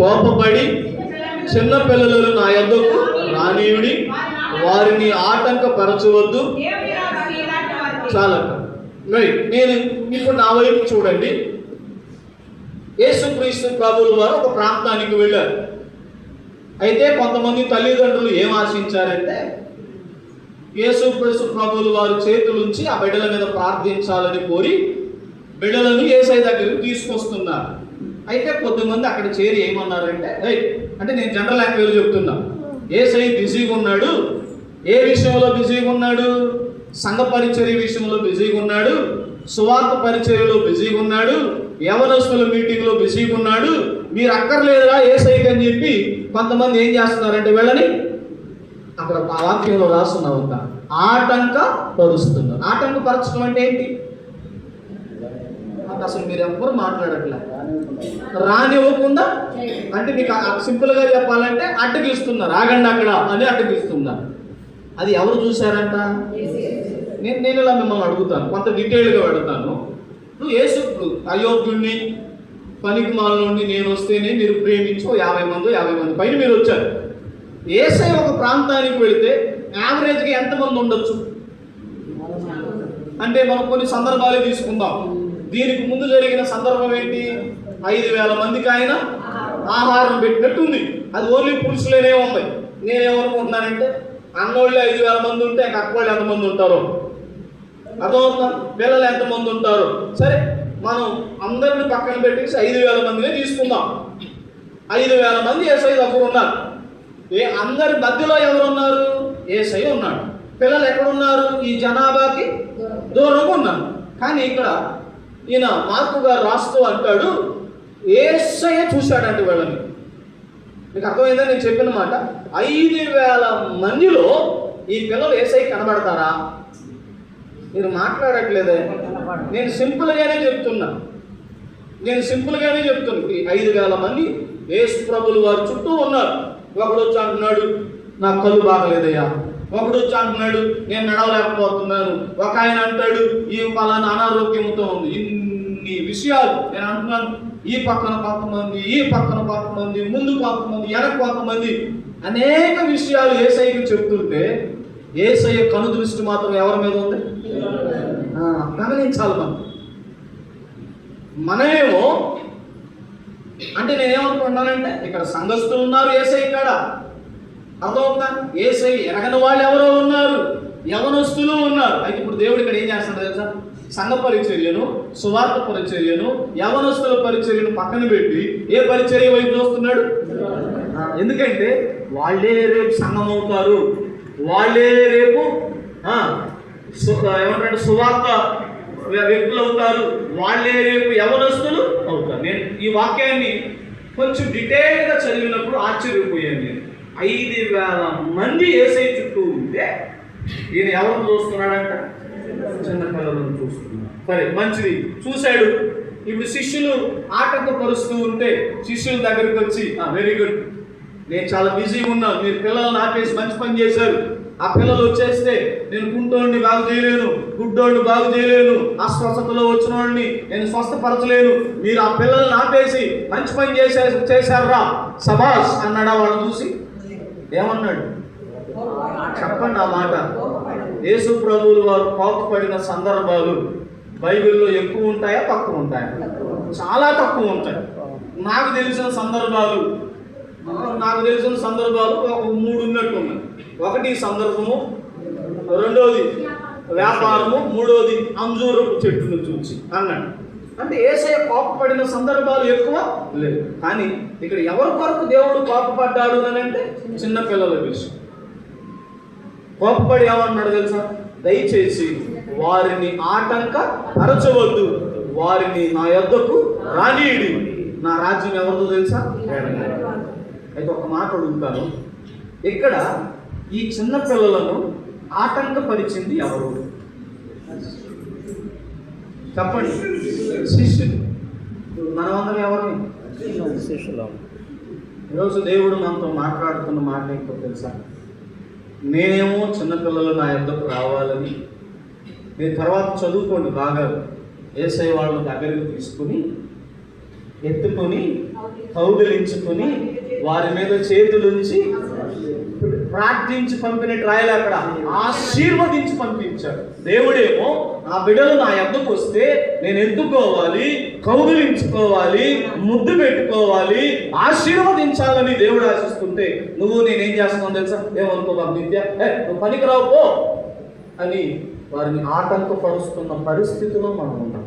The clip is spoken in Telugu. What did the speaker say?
కోపపడి చిన్న పిల్లలను నా యొద్దకు రానీయుడి, వారిని ఆటంకపరచవద్దు. చాలా నేను ఇప్పుడు నా వైపు చూడండి. యేసుక్రీస్తు ప్రభువుల వారు ఒక ప్రాంతానికి వెళ్ళారు. అయితే కొంతమంది తల్లిదండ్రులు ఏం ఆశించారంటే యేసుక్రీస్తు ప్రభువుల వారు చేతులుంచి ఆ బిడ్డల మీద ప్రార్థించాలని కోరి బిడ్డలను యేసయ్య దగ్గరికి తీసుకొస్తున్నారు. అయితే కొద్దిమంది అక్కడ చేరి ఏమన్నారంటే, అంటే నేను జనరల్ లాంగ్వేజ్ చెప్తున్నా, యేసయ్య బిజీగా ఉన్నాడు. ఏ విషయంలో బిజీగా ఉన్నాడు? సంఘ పరిచర్య విషయంలో బిజీగా ఉన్నాడు, సువార్త పరిచర్యలో బిజీగా ఉన్నాడు, యవనస్తుల మీటింగ్లో బిజీగా ఉన్నాడు, మీరు అక్కర్లేదురా యేసయ్యకి అని చెప్పి కొంతమంది ఏం చేస్తున్నారంటే వీళ్ళని అక్కడ ఆ వాక్యంలో రాస్తున్నారు, ఆటంకపరుస్తున్నారు. ఆటంకపరచడం అంటే ఏంటి? అసలు మీరు ఎవ్వరు మాట్లాడట్లే. రానివ్వకుండా అంటే మీకు సింపుల్గా చెప్పాలంటే అడ్డగిస్తున్నారు. ఆగండి అక్కడ అని అడ్డగిస్తున్నారు. అది ఎవరు చూశారంట? నేను ఇలా మిమ్మల్ని అడుగుతాను, కొంత డీటెయిల్గా అడుగుతాను. నువ్వు యేసు అయోగ్యుడిని పనికి మాలని నేను వస్తేనే మీరు ప్రేమించు 50 మంది పైన మీరు వచ్చారు. యేసయ్య ఒక ప్రాంతానికి వెళితే యావరేజ్గా ఎంతమంది ఉండొచ్చు అంటే మనం కొన్ని సందర్భాలు తీసుకుందాం. దీనికి ముందు జరిగిన సందర్భం ఏంటి? 5,000 మందికి ఆయన ఆహారం పెట్టినట్టుంది. అది ఓన్లీ పురుషులేనే ఉంది. నేనేమనుకుంటున్నానంటే అన్నోళ్ళు 5,000 మంది ఉంటే అక్కవాళ్ళు ఎంతమంది ఉంటారో, అర్థమవుతుందా? పిల్లలు ఎంతమంది ఉంటారో. సరే, మనం అందరిని పక్కన పెట్టేసి 5,000 మందినే తీసుకుందాం. 5,000 మంది యేసయ్య దగ్గర ఉన్నారు. అందరి మధ్యలో ఎవరున్నారు? యేసయ్య ఉన్నాడు. పిల్లలు ఎక్కడున్నారు? ఈ జనాభాకి దూరంగా ఉన్నారు. కానీ ఇక్కడ ఈయన మార్కు గారు రాస్తూ అంటాడు, యేసయ్య చూశాడంటే వాళ్ళని. మీకు అర్థమైందని నేను చెప్పిన మాట. 5,000 మందిలో ఈ పిల్లలు యేసయ్య కనబడతారా? మీరు మాట్లాడట్లేదే. నేను సింపుల్గానే చెప్తున్నా. ఈ 5,000 మంది యేసు ప్రభువుల వారి చుట్టూ ఉన్నారు. ఒకడు వచ్చి అంటున్నాడు, నాకు కళ్ళు బాగలేదయ్యా. ఒకడు వచ్చి అంటున్నాడు, నేను నడవలేకపోతున్నాను. ఒక ఆయన అంటాడు, ఈ పలానా అనారోగ్యంతో ఉంది. ఇన్ని విషయాలు నేను అంటున్నాను. ఈ పక్కన కొంతమంది, ఈ పక్కన కొంతమంది, ముందు కొంతమంది, వెనక కొంతమంది, అనేక విషయాలు యేసయ్యకి చెప్తుంటే యేసయ్య కను దృష్టి మాత్రం ఎవరి మీద ఉంది? గమనించాలి. మనమేమో అంటే నేనేమనుకుంటున్నానంటే ఇక్కడ సంఘస్థులు ఉన్నారు యేసయ్య కాడ, అర్థమవుతుందా? యేసయ్య ఎరగని వాళ్ళు ఎవరో ఉన్నారు, యవనస్తులు ఉన్నారు. అయితే ఇప్పుడు దేవుడు ఇక్కడ ఏం చేస్తున్నాడు తెలుసా? సంఘ పరిచర్యను, సువార్త పరిచర్యను, యవనస్తుల పరిచర్యను పక్కన పెట్టి ఏ పరిచర్య వైపు చూస్తున్నాడు? ఎందుకంటే వాళ్ళే రేపు సంఘం అవుతారు, వాళ్ళే రేపు ఏమంటారు సువార్త వ్యక్తులు అవుతారు, వాళ్ళే రేపు యవనస్తులు అవుతారు. నేను ఈ వాక్యాన్ని కొంచెం డీటెయిల్గా చదివినప్పుడు ఆశ్చర్యపోయాను. నేను 5,000 మంది యేసయ్య చుట్టూ ఉంటే ఈయన ఎవరు చూస్తున్నాడంట? చిన్నపిల్లలను చూస్తున్నాడు. సరే, మంచిది, చూశాడు. ఇప్పుడు శిష్యులు ఆటంకపరుస్తూ ఉంటే శిష్యుల దగ్గరికి వచ్చి, వెరీ గుడ్, నేను చాలా బిజీగా ఉన్నాను, మీరు పిల్లలను ఆపేసి మంచి పని చేశారు. ఆ పిల్లలు వచ్చేస్తే నేను కుంటోడిని బాగు చేయలేను, గుడ్డోడిని బాగు చేయలేను, అస్వస్థతలో వచ్చిన వాడిని నేను స్వస్థపరచలేను, మీరు ఆ పిల్లల్ని ఆపేసి మంచి పని చేశారా సబాస్ అన్నాడా? వాళ్ళు చూసి ఏమన్నాడు? చెప్పండి ఆ మాట. యేసు ప్రభువుల వారు కోపపడిన సందర్భాలు బైబిల్లో ఎక్కువ ఉంటాయా తక్కువ ఉంటాయా? చాలా తక్కువ ఉంటాయి. నాకు తెలిసిన సందర్భాలు ఒక 3 ఉన్నట్టు ఉన్నాయి. ఒకటి సందర్భము, రెండోది వ్యాపారము, మూడోది అంజూరపు చెట్టును చూసి అన్నాడు. అంటే యేసయ్య కోపపడిన సందర్భాలు ఎక్కువ లేదు. కానీ ఇక్కడ ఎవరి కొరకు దేవుడు కోపపడ్డాడు అని అంటే చిన్నపిల్లల విషయం. కోపపడి ఏమన్నాడు తెలుసా? దయచేసి వారిని ఆటంకపరచవద్దు, వారిని నా యొద్దకు రానీయుడి, నా రాజ్యం ఎవరిదో తెలుసా? అయితే ఒక మాట అడుగుతాను, ఇక్కడ ఈ చిన్న పిల్లలను ఆటంకపరిచింది ఎవరు? చెప్పండి. శిష్యులు. మనమందరం ఎవరిని? శిష్యులు. ఈరోజు దేవుడు మనతో మాట్లాడుతున్న మాట ఏంటో తెలుసా? నేనేమో చిన్నపిల్లలు నా యొద్దకు రావాలని, మీరు తర్వాత చదువుకోండి బాగా, యేసయ్య వాళ్ళ దగ్గరికి తీసుకుని ఎత్తుకొని కౌగిలించుకొని వారి మీద చేతులుంచి ప్రార్థించి పంపినట్టు రాయాలి. అక్కడ ఆశీర్వదించి పంపించాడు. దేవుడేమో ఆ బిడ్డలు నా యొద్దకు వస్తే నేను ఎత్తుకోవాలి, కౌగిలించుకోవాలి, ముద్దు పెట్టుకోవాలి, ఆశీర్వదించాలని దేవుడు ఆశిస్తుంటే నేనేం చేస్తున్నావు తెలుసా? ఏమనుకో బాబు నిత్య, నువ్వు పనికిరావు పో అని వారిని ఆటంకపరుస్తున్న పరిస్థితిలో మనం ఉంటాం.